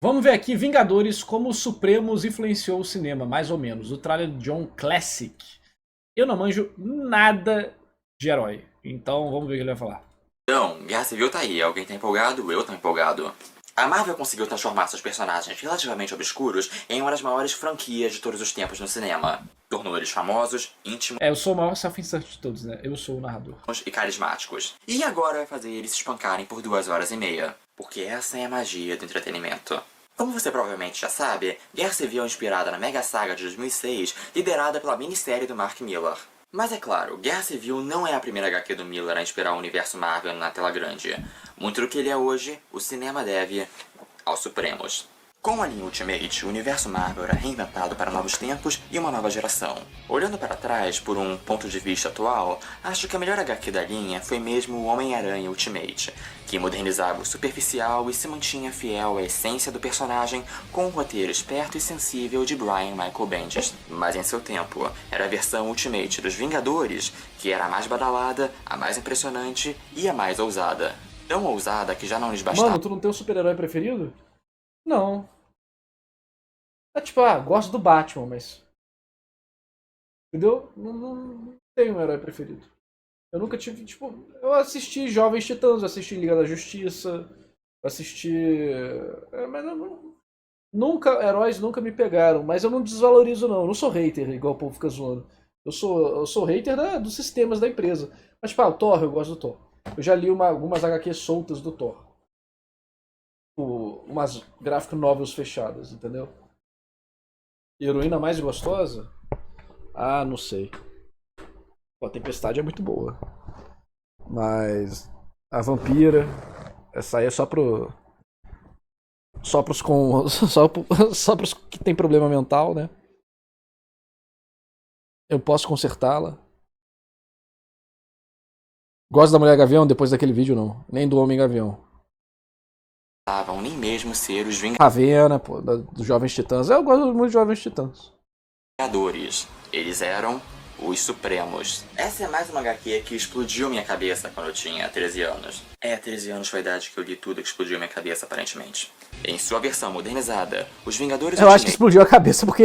Vamos ver aqui, Vingadores, como os Supremos influenciou o cinema, mais ou menos. O trailer de John Classic. Eu não manjo nada de herói, então vamos ver o que ele vai falar. Então, Guerra Civil tá aí. Alguém tá empolgado? Eu tô empolgado. A Marvel conseguiu transformar seus personagens relativamente obscuros em uma das maiores franquias de todos os tempos no cinema. Tornou eles famosos, íntimos Eu sou o maior self-insert de todos, né? Eu sou o narrador. e carismáticos. E agora vai fazer eles se espancarem por 2 horas e meia. Porque essa é a magia do entretenimento. Como você provavelmente já sabe, Guerra Civil é inspirada na mega saga de 2006, liderada pela minissérie do Mark Millar. Mas é claro, Guerra Civil não é a primeira HQ do Millar a inspirar o universo Marvel na tela grande. Muito do que ele é hoje, o cinema deve aos Supremos. Com a linha Ultimate, o universo Marvel era reinventado para novos tempos e uma nova geração. Olhando para trás, por um ponto de vista atual, acho que a melhor HQ da linha foi mesmo o Homem-Aranha Ultimate, que modernizava o superficial e se mantinha fiel à essência do personagem com um roteiro esperto e sensível de Brian Michael Bendis. Mas em seu tempo, era a versão Ultimate dos Vingadores, que era a mais badalada, a mais impressionante e a mais ousada. Tão ousada que já não lhes bastava. Mano, tu não tem um super-herói preferido? Não. É tipo, gosto do Batman, mas... Entendeu? Não tenho um herói preferido. Eu nunca tive, tipo... Eu assisti Jovens Titãs, eu assisti Liga da Justiça, eu assisti... mas heróis nunca me pegaram, mas eu não desvalorizo não. Eu não sou hater, igual o povo fica zoando. Eu sou hater dos sistemas da empresa. Mas tipo, o Thor, eu gosto do Thor. Eu já li algumas HQs soltas do Thor. Umas graphic novels fechadas, entendeu? Heroína mais gostosa? Ah, não sei. Pô, a Tempestade é muito boa. Mas a Vampira, essa aí é só pro... Só pros com... só pros que tem problema mental, né? Eu posso consertá-la. Gosto da Mulher Gavião depois daquele vídeo, não. Nem do Homem Gavião. Nem mesmo ser os Ravena, pô, dos Jovens Titãs. Eu gosto muito dos Jovens Titãs. Vingadores. Eles eram os Supremos. Essa é mais uma HQ que explodiu minha cabeça quando eu tinha 13 anos. 13 anos foi a idade que eu li tudo que explodiu minha cabeça, aparentemente. Em sua versão modernizada, os Vingadores... Eu acho que explodiu a cabeça porque...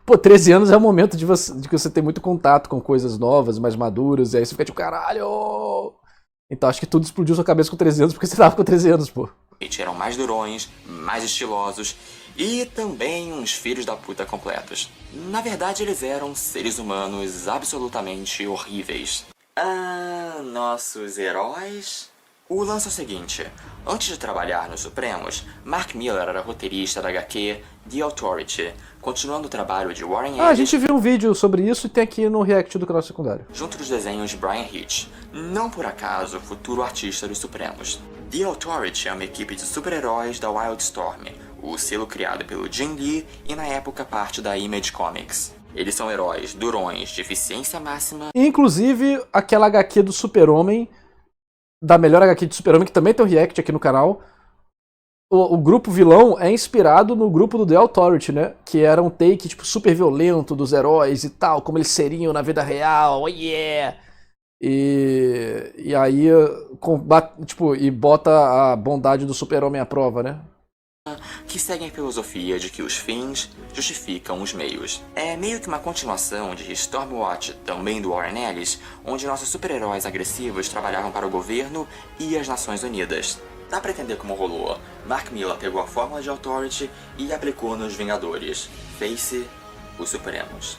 Pô, 13 anos é o momento de que você tem muito contato com coisas novas, mais maduras, e aí você fica tipo, caralho! Então acho que tudo explodiu sua cabeça com 13 anos porque você tava com 13 anos, pô. Eram mais durões, mais estilosos e também uns filhos da puta completos. Na verdade, eles eram seres humanos absolutamente horríveis. Nossos heróis? O lance é o seguinte, antes de trabalhar nos Supremos, Mark Millar era roteirista da HQ The Authority, continuando o trabalho de Warren Ellis... a gente viu um vídeo sobre isso e tem aqui no react do canal secundário. Junto dos desenhos de Brian Hitch, não por acaso o futuro artista dos Supremos. The Authority é uma equipe de super-heróis da Wildstorm, o selo criado pelo Jim Lee e na época parte da Image Comics. Eles são heróis durões de eficiência máxima... Inclusive, aquela HQ do Super-Homem, da melhor HQ de Super-Homem, que também tem um react aqui no canal, o grupo vilão é inspirado no grupo do The Authority, né? Que era um take, tipo, super violento dos heróis e tal, como eles seriam na vida real, oh yeah! E aí, tipo, e bota a bondade do Super-Homem à prova, né? Que seguem a filosofia de que os fins justificam os meios. É meio que uma continuação de Stormwatch, também do Warren Ellis, onde nossos super-heróis agressivos trabalhavam para o governo e as Nações Unidas. Dá pra entender como rolou. Mark Millar pegou a fórmula de Authority e aplicou nos Vingadores. Fez-se os Supremos.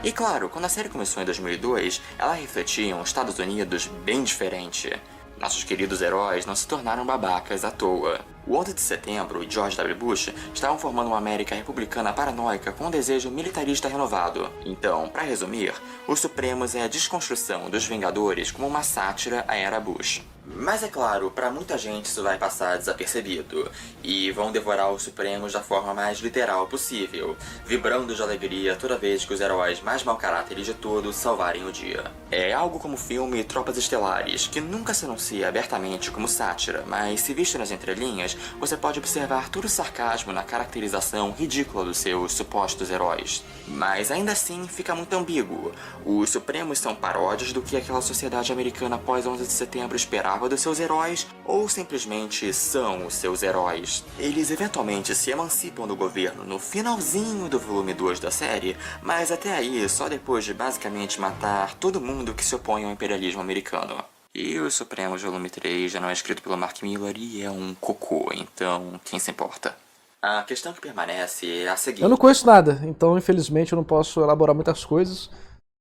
E claro, quando a série começou em 2002, ela refletia um Estados Unidos bem diferente. Nossos queridos heróis não se tornaram babacas à toa. O 11 de setembro e George W. Bush estavam formando uma América republicana paranoica com um desejo militarista renovado. Então, para resumir, os Supremos é a desconstrução dos Vingadores como uma sátira à era Bush. Mas é claro, para muita gente isso vai passar desapercebido, e vão devorar os Supremos da forma mais literal possível, vibrando de alegria toda vez que os heróis mais mau caráteres de todos salvarem o dia. É algo como o filme Tropas Estelares, que nunca se anuncia abertamente como sátira, mas se visto nas entrelinhas, páginas, você pode observar todo o sarcasmo na caracterização ridícula dos seus supostos heróis. Mas ainda assim fica muito ambíguo. Os Supremos são paródias do que aquela sociedade americana após 11 de setembro esperava dos seus heróis, ou simplesmente são os seus heróis. Eles eventualmente se emancipam do governo no finalzinho do volume 2 da série, mas até aí só depois de basicamente matar todo mundo que se opõe ao imperialismo americano. E o Supremos volume 3 já não é escrito pelo Mark Millar e é um cocô, então quem se importa? A questão que permanece é a seguinte. Eu não conheço nada, então infelizmente eu não posso elaborar muitas coisas,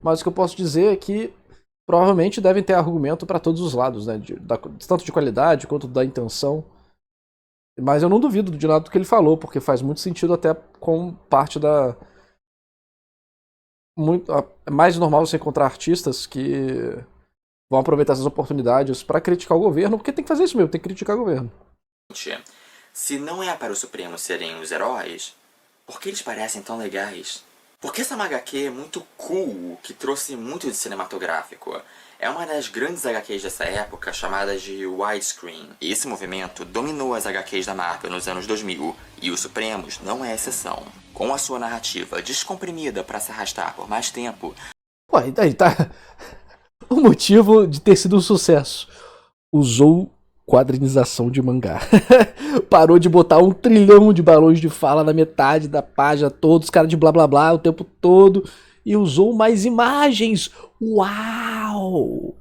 mas o que eu posso dizer é que provavelmente devem ter argumento para todos os lados, né? Tanto de qualidade quanto da intenção. Mas eu não duvido de nada do que ele falou, porque faz muito sentido até com parte da... É mais normal você encontrar artistas que vão aproveitar essas oportunidades para criticar o governo, porque tem que fazer isso mesmo, tem que criticar o governo. Se não é para os Supremos serem os heróis, por que eles parecem tão legais? Porque essa é uma HQ muito cool, que trouxe muito de cinematográfico. É uma das grandes HQs dessa época, chamada de widescreen. E esse movimento dominou as HQs da Marvel nos anos 2000, e os Supremos não é exceção. Com a sua narrativa descomprimida para se arrastar por mais tempo... Ué, aí tá... O motivo de ter sido um sucesso. Usou quadrinização de mangá. Parou de botar 1 trilhão de balões de fala na metade da página, todos os caras de blá blá blá o tempo todo, e usou mais imagens. Uau!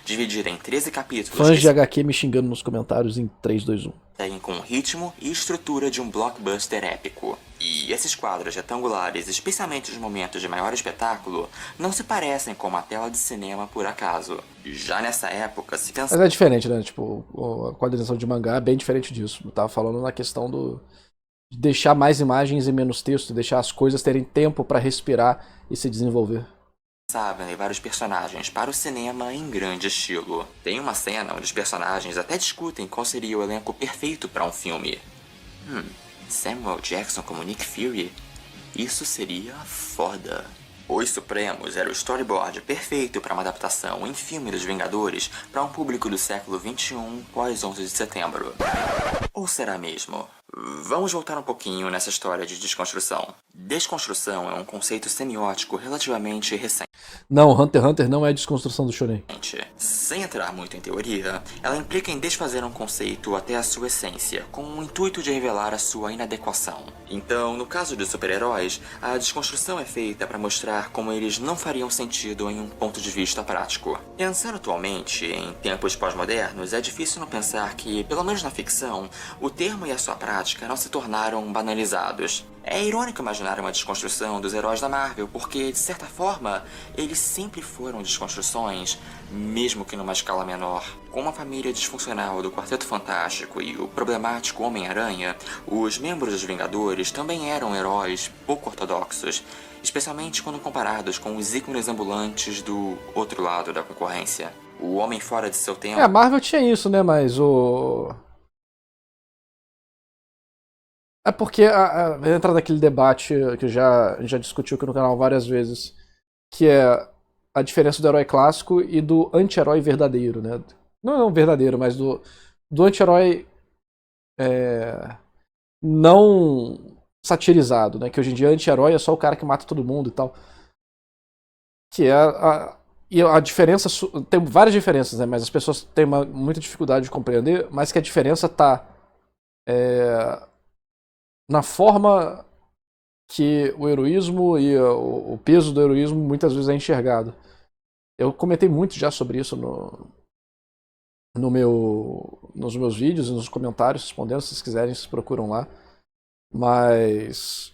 Dividir em 13 capítulos. Fãs de HQ me xingando nos comentários em 3, 2, 1. Seguem com o ritmo e estrutura de um blockbuster épico. E esses quadros retangulares, especialmente nos momentos de maior espetáculo, não se parecem com uma tela de cinema por acaso. Já nessa época, se pensa... Mas é diferente, né? Tipo, a quadrinização de mangá é bem diferente disso. Eu tava falando na questão de deixar mais imagens e menos texto, deixar as coisas terem tempo para respirar e se desenvolver. Sabem levar os personagens para o cinema em grande estilo. Tem uma cena onde os personagens até discutem qual seria o elenco perfeito para um filme. Samuel Jackson como Nick Fury? Isso seria foda. Os Supremos era o storyboard perfeito para uma adaptação em filme dos Vingadores para um público do século XXI pós 11 de setembro. Ou será mesmo? Vamos voltar um pouquinho nessa história de desconstrução. Desconstrução é um conceito semiótico relativamente recente. Não, Hunter x Hunter não é desconstrução do shonen. Sem entrar muito em teoria, ela implica em desfazer um conceito até a sua essência, com o intuito de revelar a sua inadequação. Então, no caso dos super-heróis, a desconstrução é feita para mostrar como eles não fariam sentido em um ponto de vista prático. Pensando atualmente, em tempos pós-modernos, é difícil não pensar que, pelo menos na ficção, o termo e a sua prática não se tornaram banalizados. É irônico imaginar uma desconstrução dos heróis da Marvel, porque, de certa forma, eles sempre foram desconstruções, mesmo que numa escala menor. Com uma família disfuncional do Quarteto Fantástico e o problemático Homem-Aranha, os membros dos Vingadores também eram heróis pouco ortodoxos, especialmente quando comparados com os ícones ambulantes do outro lado da concorrência. O homem fora de seu tempo... A Marvel tinha isso, né, mas o... É porque entra naquele debate que já discutiu aqui no canal várias vezes, que é a diferença do herói clássico e do anti-herói verdadeiro, né? Não verdadeiro, mas do anti-herói não satirizado, né? Que hoje em dia anti-herói é só o cara que mata todo mundo e tal. Que é e a diferença, tem várias diferenças, né? Mas as pessoas têm muita dificuldade de compreender, mas que a diferença tá na forma que o heroísmo e o peso do heroísmo muitas vezes é enxergado. Eu comentei muito já sobre isso nos meus vídeos e nos comentários, respondendo, se vocês quiserem, vocês procuram lá. Mas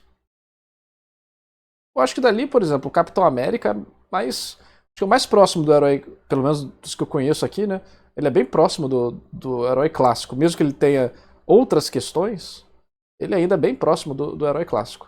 eu acho que dali, por exemplo, o Capitão América acho que é o mais próximo do herói, pelo menos dos que eu conheço aqui, né? Ele é bem próximo do herói clássico, mesmo que ele tenha outras questões. Ele ainda é bem próximo do herói clássico.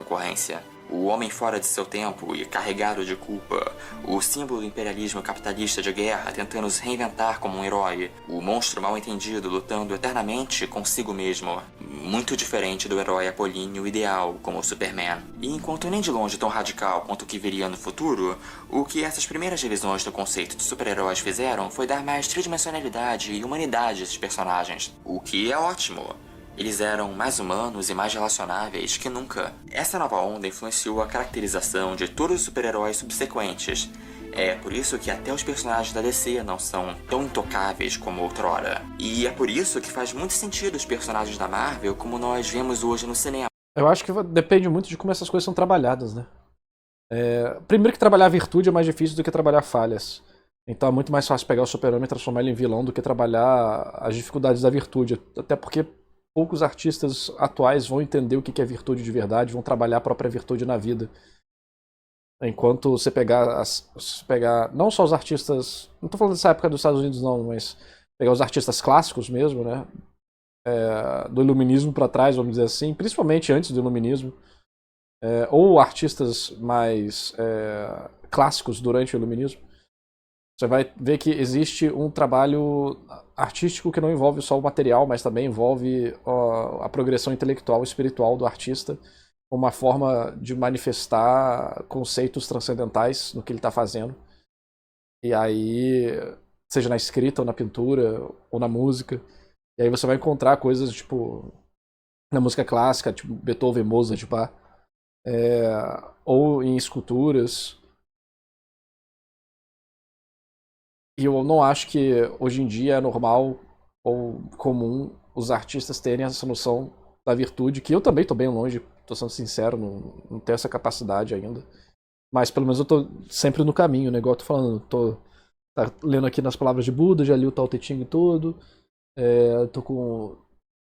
Concorrência. O homem fora de seu tempo e carregado de culpa. O símbolo do imperialismo capitalista de guerra tentando se reinventar como um herói. O monstro mal entendido lutando eternamente consigo mesmo. Muito diferente do herói apolíneo ideal, como o Superman. E enquanto nem de longe tão radical quanto o que viria no futuro, o que essas primeiras revisões do conceito de super-heróis fizeram foi dar mais tridimensionalidade e humanidade a esses personagens. O que é ótimo. Eles eram mais humanos e mais relacionáveis que nunca. Essa nova onda influenciou a caracterização de todos os super-heróis subsequentes. É por isso que até os personagens da DC não são tão intocáveis como outrora. E é por isso que faz muito sentido os personagens da Marvel como nós vemos hoje no cinema. Eu acho que depende muito de como essas coisas são trabalhadas, né? Primeiro que trabalhar a virtude é mais difícil do que trabalhar falhas. Então é muito mais fácil pegar o super-homem e transformar ele em vilão do que trabalhar as dificuldades da virtude. Até porque poucos artistas atuais vão entender o que é virtude de verdade, vão trabalhar a própria virtude na vida. Enquanto você pegar não só os artistas, não estou falando dessa época dos Estados Unidos não, mas pegar os artistas clássicos mesmo, né, do iluminismo para trás, vamos dizer assim, principalmente antes do iluminismo, ou artistas mais clássicos durante o iluminismo, você vai ver que existe um trabalho artístico que não envolve só o material, mas também envolve a progressão intelectual e espiritual do artista, uma forma de manifestar conceitos transcendentais no que ele está fazendo. E aí, seja na escrita, ou na pintura, ou na música. E aí você vai encontrar coisas, tipo, na música clássica, tipo Beethoven, Mozart, tipo, ou em esculturas. E eu não acho que hoje em dia é normal ou comum os artistas terem essa noção da virtude, que eu também tô bem longe, tô sendo sincero, não tenho essa capacidade ainda. Mas pelo menos eu tô sempre no caminho, né? Igual eu tô falando, tá lendo aqui nas palavras de Buda, já li o Tao Te Ching todo, tô com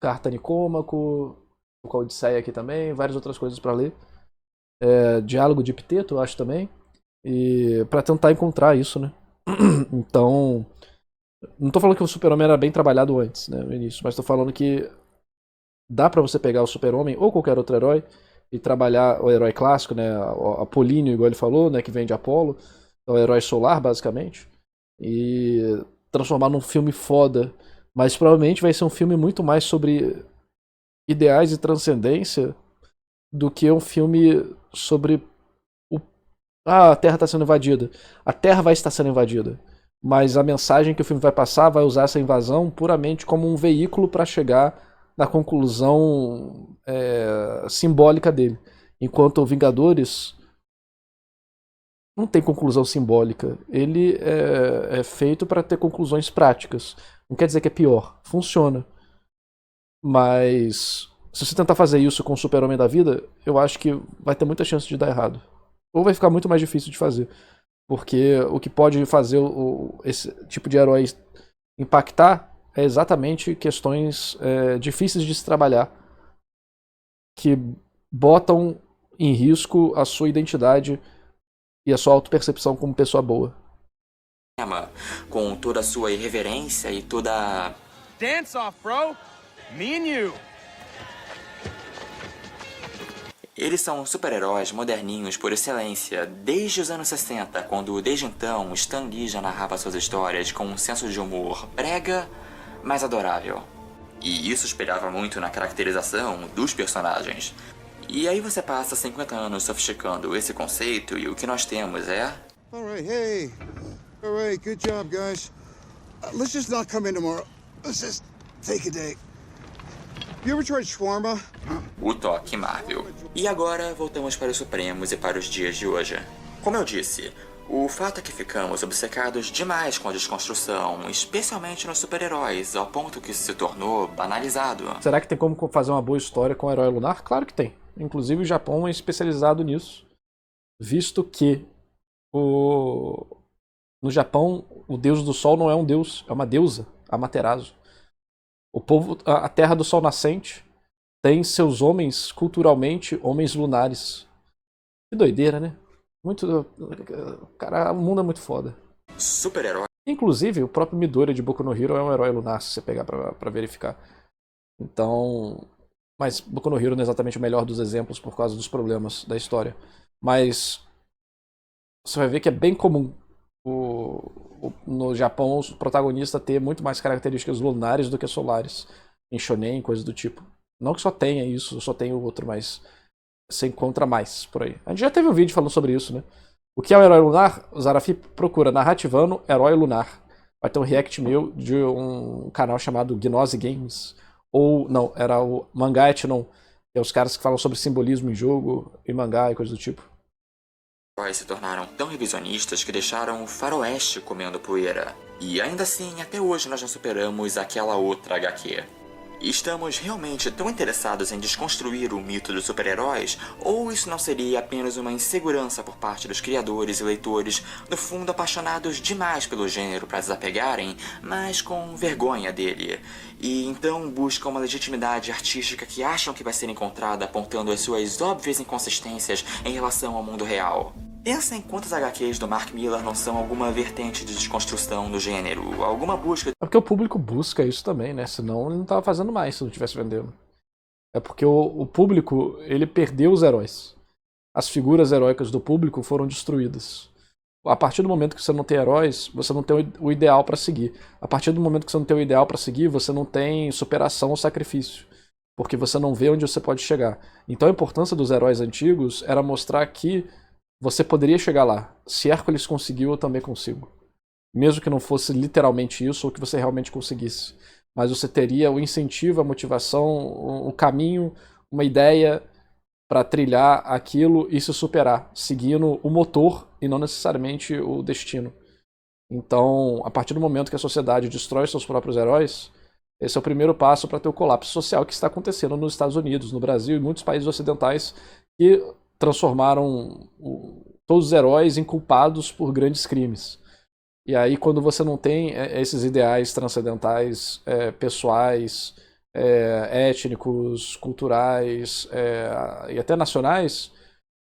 Carta Nicômaco, tô com a Odisseia aqui também, várias outras coisas para ler. Diálogo de Epiteto, eu acho também. E para tentar encontrar isso, né? Então, não tô falando que o Super-Homem era bem trabalhado antes, né, no início, mas tô falando que dá pra você pegar o Super-Homem ou qualquer outro herói e trabalhar o herói clássico, né, Apolíneo, igual ele falou, né, que vem de Apolo, é o herói solar, basicamente, e transformar num filme foda, mas provavelmente vai ser um filme muito mais sobre ideais e transcendência do que um filme sobre a Terra está sendo invadida. A Terra vai estar sendo invadida. Mas a mensagem que o filme vai passar vai usar essa invasão puramente como um veículo para chegar na conclusão simbólica dele. Enquanto o Vingadores não tem conclusão simbólica. Ele é feito para ter conclusões práticas. Não quer dizer que é pior. Funciona. Mas se você tentar fazer isso com o Super-Homem da vida, eu acho que vai ter muita chance de dar errado. Ou vai ficar muito mais difícil de fazer. Porque o que pode fazer esse tipo de herói impactar é exatamente questões difíceis de se trabalhar, que botam em risco a sua identidade e a sua autopercepção como pessoa boa. Com toda a sua irreverência e toda... Dance off, bro! Me and you! Eles são super-heróis moderninhos por excelência, desde os anos 60, quando desde então Stan Lee já narrava suas histórias com um senso de humor brega, mas adorável. E isso espelhava muito na caracterização dos personagens. E aí você passa 50 anos sofisticando esse conceito e o que nós temos é... Alright, hey. Alright, good job, guys. Let's just not come in tomorrow. Let's just take a day. You ever tried shawarma? O toque Marvel. E agora voltamos para os Supremos e para os dias de hoje. Como eu disse, o fato é que ficamos obcecados demais com a desconstrução, especialmente nos super-heróis, ao ponto que isso se tornou banalizado. Será que tem como fazer uma boa história com o herói lunar? Claro que tem. Inclusive o Japão é especializado nisso, visto que no Japão o deus do sol não é um deus, é uma deusa, Amaterasu. O povo, a Terra do Sol Nascente, tem seus homens, culturalmente, homens lunares. Que doideira, né? Muito. Cara, o mundo é muito foda. Super-herói. Inclusive, o próprio Midori de Boku no Hero é um herói lunar, se você pegar pra verificar. Então, Mas Boku no Hero não é exatamente o melhor dos exemplos por causa dos problemas da história. Mas você vai ver que é bem comum no Japão o protagonista ter muito mais características lunares do que solares. Em shonen, coisas do tipo. Não que só tenha isso, só tenha o outro, mas você encontra mais por aí. A gente já teve um vídeo falando sobre isso, né? O que é o herói lunar? O Zarafi procura narrativando herói lunar. Vai ter um react meu de um canal chamado Gnose Games. Ou, não, era o Mangá Etnon, que é os caras que falam sobre simbolismo em jogo, em mangá e coisas do tipo. Os se tornaram tão revisionistas que deixaram o faroeste comendo poeira. E ainda assim, até hoje nós não superamos aquela outra HQ. Estamos realmente tão interessados em desconstruir o mito dos super-heróis? Ou isso não seria apenas uma insegurança por parte dos criadores e leitores, no fundo apaixonados demais pelo gênero para desapegarem, mas com vergonha dele? E então buscam uma legitimidade artística que acham que vai ser encontrada apontando as suas óbvias inconsistências em relação ao mundo real. Pensa em quantas HQs do Mark Millar não são alguma vertente de desconstrução do gênero, alguma busca... É porque o público busca isso também, né? Senão ele não tava fazendo mais se não estivesse vendendo. É porque o público, ele perdeu os heróis. As figuras heróicas do público foram destruídas. A partir do momento que você não tem heróis, você não tem o ideal para seguir. A partir do momento que você não tem o ideal para seguir, você não tem superação ou sacrifício. Porque você não vê onde você pode chegar. Então a importância dos heróis antigos era mostrar que você poderia chegar lá. Se Hércules conseguiu, eu também consigo. Mesmo que não fosse literalmente isso, ou que você realmente conseguisse. Mas você teria o incentivo, a motivação, o caminho, uma ideia para trilhar aquilo e se superar, seguindo o motor e não necessariamente o destino. Então, a partir do momento que a sociedade destrói seus próprios heróis, esse é o primeiro passo para ter o colapso social que está acontecendo nos Estados Unidos, no Brasil e muitos países ocidentais que transformaram todos os heróis em culpados por grandes crimes. E aí, quando você não tem esses ideais transcendentais, pessoais, étnicos, culturais e até nacionais,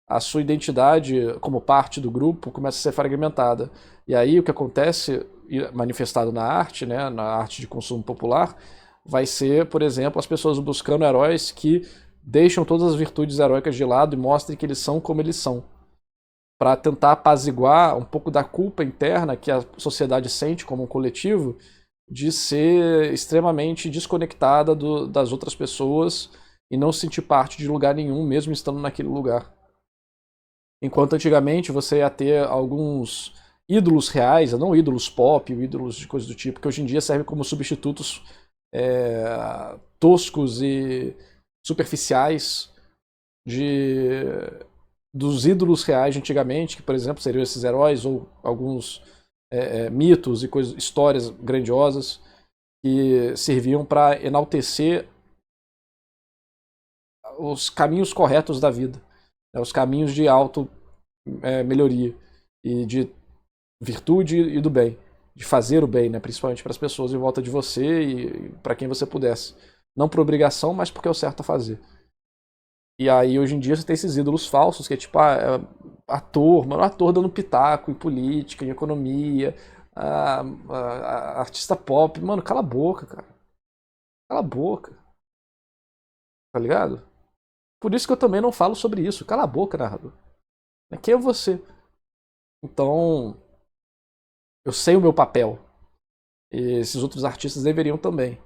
a sua identidade como parte do grupo começa a ser fragmentada. E aí o que acontece, manifestado na arte, né, na arte de consumo popular, vai ser, por exemplo, as pessoas buscando heróis que deixam todas as virtudes heróicas de lado e mostrem que eles são como eles são, para tentar apaziguar um pouco da culpa interna que a sociedade sente como um coletivo de ser extremamente desconectada das outras pessoas e não se sentir parte de lugar nenhum, mesmo estando naquele lugar. Enquanto antigamente você ia ter alguns ídolos reais, não ídolos pop, ídolos de coisas do tipo, que hoje em dia servem como substitutos toscos e superficiais dos ídolos reais de antigamente, que por exemplo seriam esses heróis ou alguns mitos e histórias grandiosas que serviam para enaltecer os caminhos corretos da vida, né, os caminhos de melhoria e de virtude e do bem, de fazer o bem, né, principalmente para as pessoas em volta de você e para quem você pudesse. Não por obrigação, mas porque é o certo a fazer. E aí, hoje em dia, você tem esses ídolos falsos, que é tipo, ator dando pitaco em política, em economia, artista pop. Mano, cala a boca, cara. Cala a boca. Tá ligado? Por isso que eu também não falo sobre isso. Cala a boca, narrador. Quem é você? Então, eu sei o meu papel. E esses outros artistas deveriam também.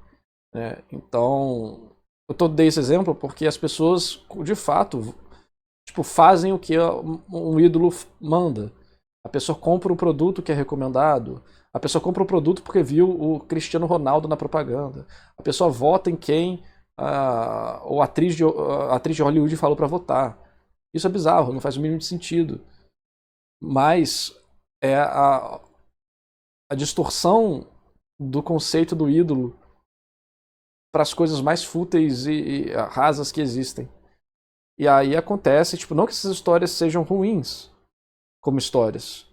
Né? Então, eu dei esse exemplo porque as pessoas, de fato, tipo, fazem o que um ídolo manda. A pessoa compra o produto que é recomendado. A pessoa compra o produto porque viu o Cristiano Ronaldo na propaganda. A pessoa vota em quem a atriz de Hollywood falou para votar. Isso é bizarro, não faz o mínimo de sentido. Mas é a distorção do conceito do ídolo para as coisas mais fúteis e rasas que existem. E aí acontece, tipo, não que essas histórias sejam ruins como histórias.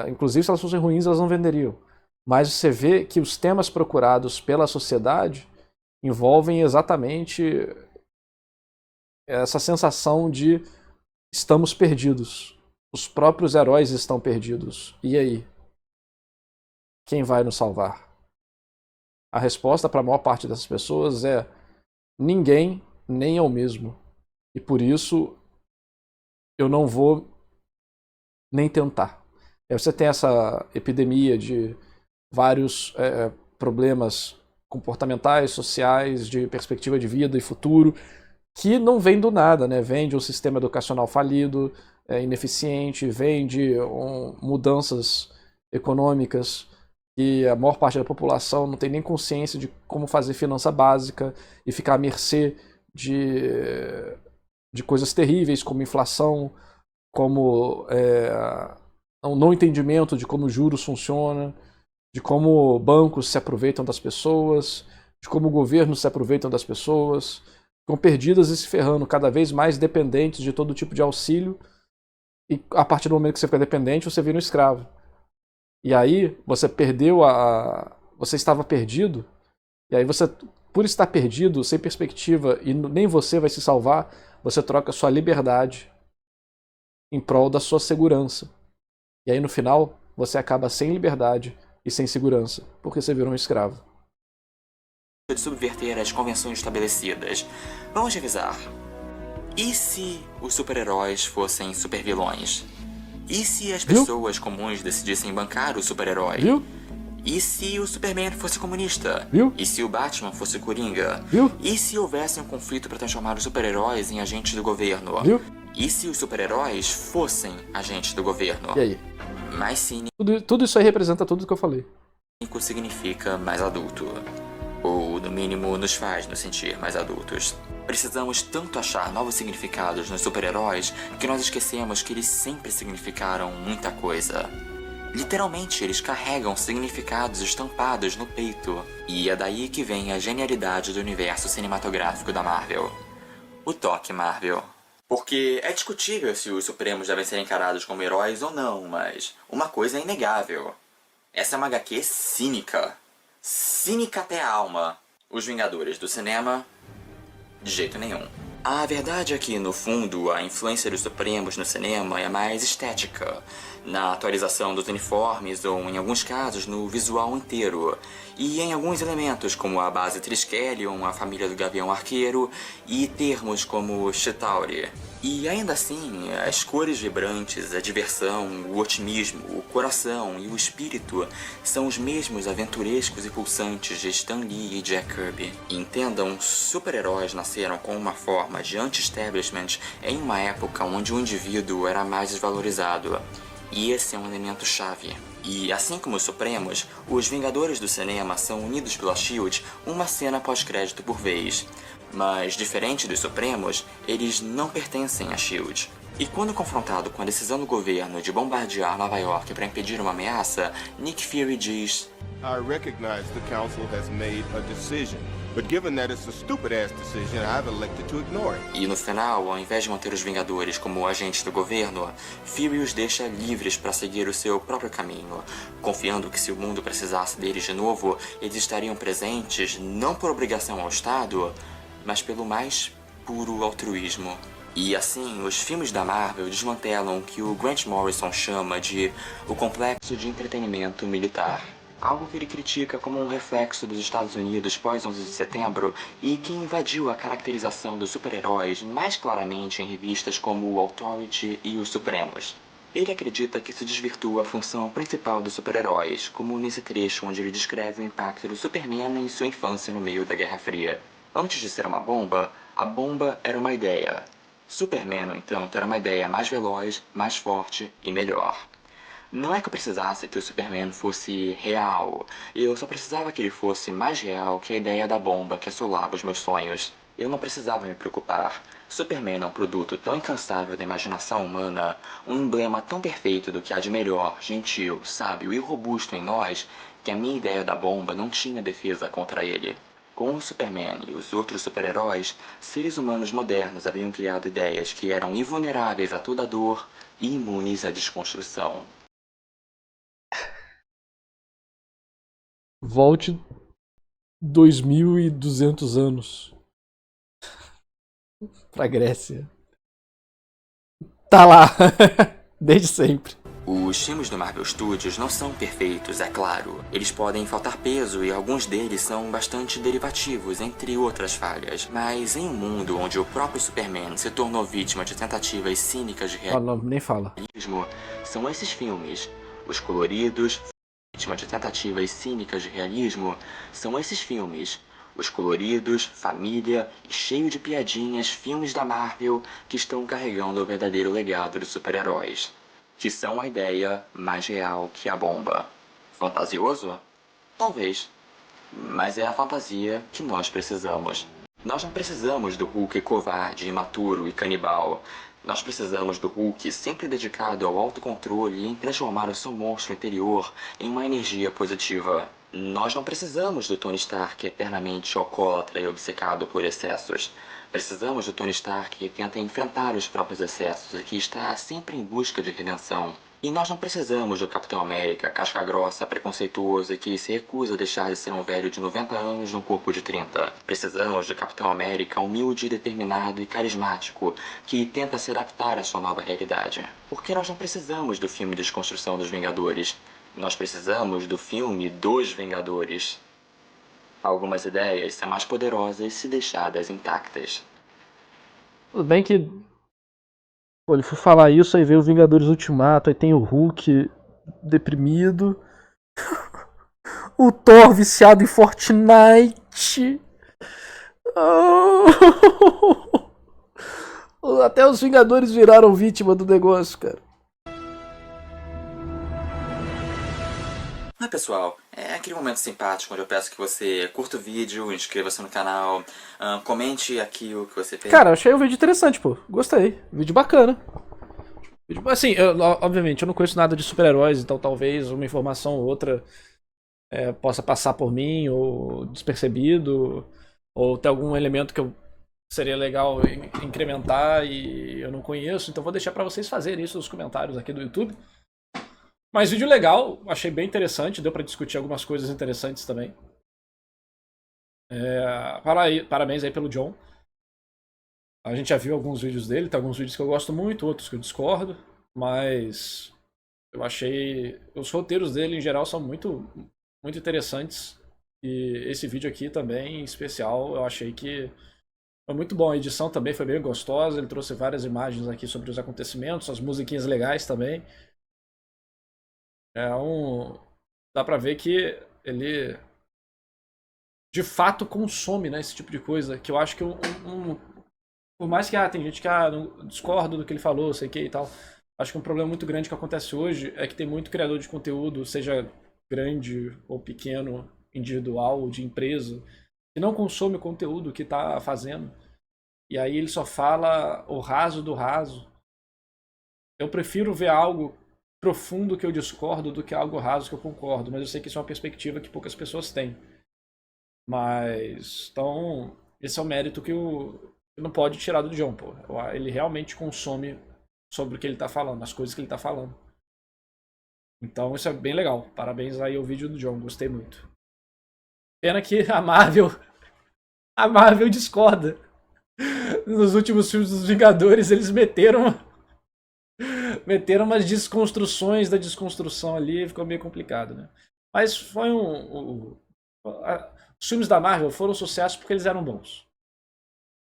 Inclusive, se elas fossem ruins, elas não venderiam. Mas você vê que os temas procurados pela sociedade envolvem exatamente essa sensação de estamos perdidos. Os próprios heróis estão perdidos. E aí? Quem vai nos salvar? A resposta para a maior parte dessas pessoas é ninguém, nem eu mesmo. E por isso eu não vou nem tentar. Aí você tem essa epidemia de vários problemas comportamentais, sociais, de perspectiva de vida e futuro, que não vem do nada, né? Vem de um sistema educacional falido, ineficiente, vem de mudanças econômicas e a maior parte da população não tem nem consciência de como fazer finança básica e ficar à mercê de coisas terríveis como inflação, como um não entendimento de como juros funciona, de como bancos se aproveitam das pessoas, de como governos se aproveitam das pessoas, ficam perdidas e se ferrando, cada vez mais dependentes de todo tipo de auxílio, e a partir do momento que você fica dependente, você vira um escravo. E aí você perdeu você estava perdido, e aí você, por estar perdido, sem perspectiva, e nem você vai se salvar, você troca sua liberdade em prol da sua segurança. E aí no final, você acaba sem liberdade e sem segurança, porque você virou um escravo. De subverter as convenções estabelecidas. Vamos revisar. E se os super-heróis fossem supervilões? E se as pessoas comuns decidissem bancar o super-herói? Viu? E se o Superman fosse comunista? Viu? E se o Batman fosse Coringa? Viu? E se houvesse um conflito para transformar os super-heróis em agentes do governo? Viu? E se os super-heróis fossem agentes do governo? E aí? Mais cínico Tudo isso aí representa tudo o que eu falei. significa mais adulto. Ou, no mínimo, nos faz nos sentir mais adultos. Precisamos tanto achar novos significados nos super-heróis que nós esquecemos que eles sempre significaram muita coisa. Literalmente, eles carregam significados estampados no peito. E é daí que vem a genialidade do universo cinematográfico da Marvel. O toque Marvel. Porque é discutível se os Supremos devem ser encarados como heróis ou não, mas uma coisa é inegável. Essa é uma HQ cínica. Cínica até a alma. Os Vingadores do cinema, de jeito nenhum. A verdade é que, no fundo, a influência dos Supremos no cinema é mais estética, na atualização dos uniformes ou, em alguns casos, no visual inteiro, e em alguns elementos como a base Triskelion, a família do Gavião Arqueiro e termos como Chitauri. E ainda assim, as cores vibrantes, a diversão, o otimismo, o coração e o espírito são os mesmos aventurescos e pulsantes de Stan Lee e Jack Kirby. Entendam, super-heróis nasceram com uma forma de anti-establishment em uma época onde o indivíduo era mais desvalorizado. E esse é um elemento chave. E assim como os Supremos, os Vingadores do cinema são unidos pela SHIELD uma cena pós-crédito por vez. Mas, diferente dos Supremos, eles não pertencem à SHIELD. E quando confrontado com a decisão do governo de bombardear Nova York para impedir uma ameaça, Nick Fury diz: I recognize the council has made a decision, but given that it's a stupid-ass decision, I've elected to ignore it. E no final, ao invés de manter os Vingadores como agentes do governo, Fury os deixa livres para seguir o seu próprio caminho, confiando que se o mundo precisasse deles de novo, eles estariam presentes não por obrigação ao Estado, mas pelo mais puro altruísmo. E assim, os filmes da Marvel desmantelam o que o Grant Morrison chama de o complexo de entretenimento militar. Algo que ele critica como um reflexo dos Estados Unidos pós-11 de setembro e que invadiu a caracterização dos super-heróis mais claramente em revistas como o Authority e os Supremos. Ele acredita que isso desvirtua a função principal dos super-heróis, como nesse trecho onde ele descreve o impacto do Superman em sua infância no meio da Guerra Fria. Antes de ser uma bomba, a bomba era uma ideia. Superman, no entanto, era uma ideia mais veloz, mais forte e melhor. Não é que eu precisasse que o Superman fosse real, eu só precisava que ele fosse mais real que a ideia da bomba que assolava os meus sonhos. Eu não precisava me preocupar. Superman é um produto tão incansável da imaginação humana, um emblema tão perfeito do que há de melhor, gentil, sábio e robusto em nós, que a minha ideia da bomba não tinha defesa contra ele. Com o Superman e os outros super-heróis, seres humanos modernos haviam criado ideias que eram invulneráveis a toda dor e imunes à desconstrução. Volte 2200 anos pra Grécia. Tá lá, desde sempre. Os filmes do Marvel Studios não são perfeitos, é claro. Eles podem faltar peso e alguns deles são bastante derivativos, entre outras falhas. Mas em um mundo onde o próprio Superman se tornou vítima de tentativas cínicas de Não, nem fala. realismo, são esses filmes, os coloridos, vítima de tentativas cínicas de realismo, são esses filmes, os coloridos, família e cheio de piadinhas filmes da Marvel que estão carregando o verdadeiro legado dos super-heróis. Que são a ideia mais real que a bomba. Fantasioso? Talvez. Mas é a fantasia que nós precisamos. Nós não precisamos do Hulk covarde, imaturo e canibal. Nós precisamos do Hulk sempre dedicado ao autocontrole e em transformar o seu monstro interior em uma energia positiva. Nós não precisamos do Tony Stark eternamente alcoólatra e obcecado por excessos. Precisamos do Tony Stark que tenta enfrentar os próprios excessos e que está sempre em busca de redenção. E nós não precisamos do Capitão América, casca-grossa, preconceituoso e que se recusa a deixar de ser um velho de 90 anos num corpo de 30. Precisamos do Capitão América humilde, determinado e carismático, que tenta se adaptar à sua nova realidade. Porque nós não precisamos do filme Desconstrução dos Vingadores. Nós precisamos do filme dos Vingadores. Algumas ideias são mais poderosas se deixadas intactas. Tudo bem que... Pô, ele foi falar isso, aí veio o Vingadores Ultimato, aí tem o Hulk deprimido. O Thor viciado em Fortnite. Até os Vingadores viraram vítima do negócio, cara. Oi pessoal, é aquele momento simpático onde eu peço que você curta o vídeo, inscreva-se no canal, comente aqui o que você fez. Cara, eu achei o vídeo interessante, pô. Gostei. Vídeo bacana. Assim, obviamente, eu não conheço nada de super-heróis, então talvez uma informação ou outra possa passar por mim, ou despercebido, ou ter algum elemento que seria legal incrementar e eu não conheço, então vou deixar pra vocês fazerem isso nos comentários aqui do YouTube. Mas vídeo legal, achei bem interessante, deu pra discutir algumas coisas interessantes também. Parabéns aí pelo John. A gente já viu alguns vídeos dele, tem alguns vídeos que eu gosto muito, outros que eu discordo, mas eu achei... Os roteiros dele, em geral, são muito, muito interessantes. E esse vídeo aqui também, em especial, eu achei que foi muito bom. A edição também foi bem gostosa, ele trouxe várias imagens aqui sobre os acontecimentos, as musiquinhas legais também. Dá pra ver que ele de fato consome, né, esse tipo de coisa, que eu acho que por mais que tem gente que não discordo do que ele falou, sei que e tal, acho que um problema muito grande que acontece hoje é que tem muito criador de conteúdo, seja grande ou pequeno, individual, de empresa, que não consome o conteúdo que tá fazendo, e aí ele só fala o raso do raso. Eu prefiro ver algo profundo que eu discordo do que algo raso que eu concordo, mas eu sei que isso é uma perspectiva que poucas pessoas têm. Mas, então, esse é o mérito que eu não pode tirar do John, pô. Ele realmente consome sobre o que ele tá falando, as coisas que ele tá falando. Então isso é bem legal. Parabéns aí ao vídeo do John, gostei muito. Pena que a Marvel discorda. Nos últimos filmes dos Vingadores eles meteram umas desconstruções da desconstrução ali, ficou meio complicado, né? Mas foi os filmes da Marvel foram um sucesso porque eles eram bons.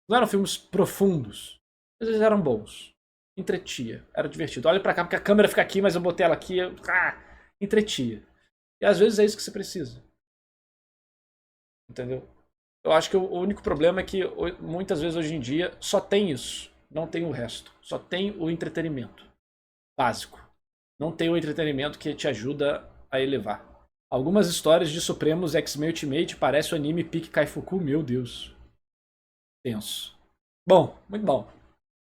Não eram filmes profundos, mas eles eram bons. Entretia, era divertido. Olha pra cá, porque a câmera fica aqui, mas eu botei ela aqui, entretia. E às vezes é isso que você precisa. Entendeu? Eu acho que o único problema é que muitas vezes hoje em dia só tem isso, não tem o resto. Só tem o entretenimento básico. Não tem o entretenimento que te ajuda a elevar. Algumas histórias de Supremos X-Men Ultimate parece o anime Pique Kaifuku, meu Deus. Tenso. Bom, muito bom.